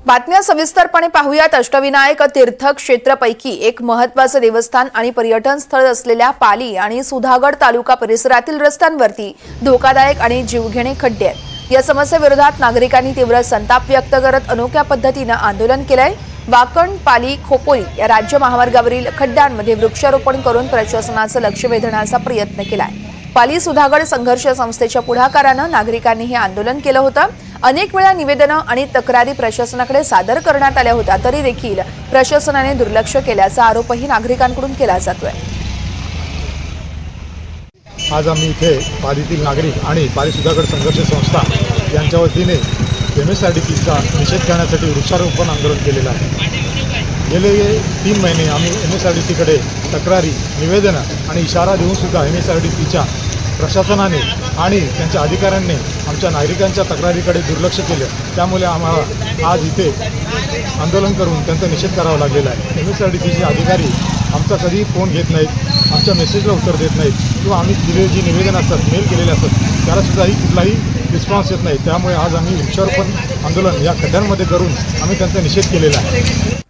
बातम्या सविस्तरपणे पाहूयात। अष्टविनायक तीर्थक्षेत्रपैकी एक महत्त्वाचे देवस्थान आणि पर्यटन स्थळ असलेल्या पाली आणि सुधागड तालुका परिसरातील रस्त्यांवरती धोकादायक आणि जीवघेणे खड्डे आहेत। या समस्येविरोधात नागरिकांनी तीव्र संताप व्यक्त करत अनोख्या पद्धतीने आंदोलन केलंय। वाकण पाली खोपोली या राज्य महामार्गावरील खड्ड्यांमध्ये वृक्षारोपण करून प्रशासनाचं लक्ष वेधण्याचा प्रयत्न केलाय। पाली सुधागड संघर्ष संस्थेच्या पुढाकाराने नागरिकांनी हे आंदोलन केलं होतं। अनेक वेळा निवेदनं आणि तक्रारी प्रशासनाकडे सादर करण्यात आल्या होत्या, तरी देखील प्रशासनाने दुर्लक्ष केल्याचा आरोपही नागरिकांकडून केला जातोय। आज आम्ही इथे पालीतील नागरिक आणि पाली सुधागड संघर्ष संस्था यांच्या वतीने MSRDCचा निषेध करण्यासाठी वृक्षारोपण आंदोलन केलेलं आहे। गेले 3 महिने आम्ही MSRDCकडे तक्रारी, निवेदनं आणि इशारा देऊन सुद्धा MSRDCच्या प्रशासनाने आणि त्यांच्या अधिकाऱ्यांनी आमच्या नागरिकांच्या तक्रारीकडे दुर्लक्ष केलं। त्यामुळे आम्हाला आज इथे आंदोलन करून त्यांचा निषेध करावा लागलेला आहे। MSRDCचे अधिकारी आमचा कधीही फोन घेत नाहीत, आमच्या मेसेजला उत्तर देत नाहीत किंवा आम्ही दिलेली जी निवेदन असतात, मेल केलेले असतात त्यालासुद्धाही कुठलाही रिस्पॉन्स येत नाही। त्यामुळे आज आम्ही वृक्षारोपण आंदोलन या खड्ड्यांमध्ये करून आम्ही त्यांचा निषेध केलेला आहे।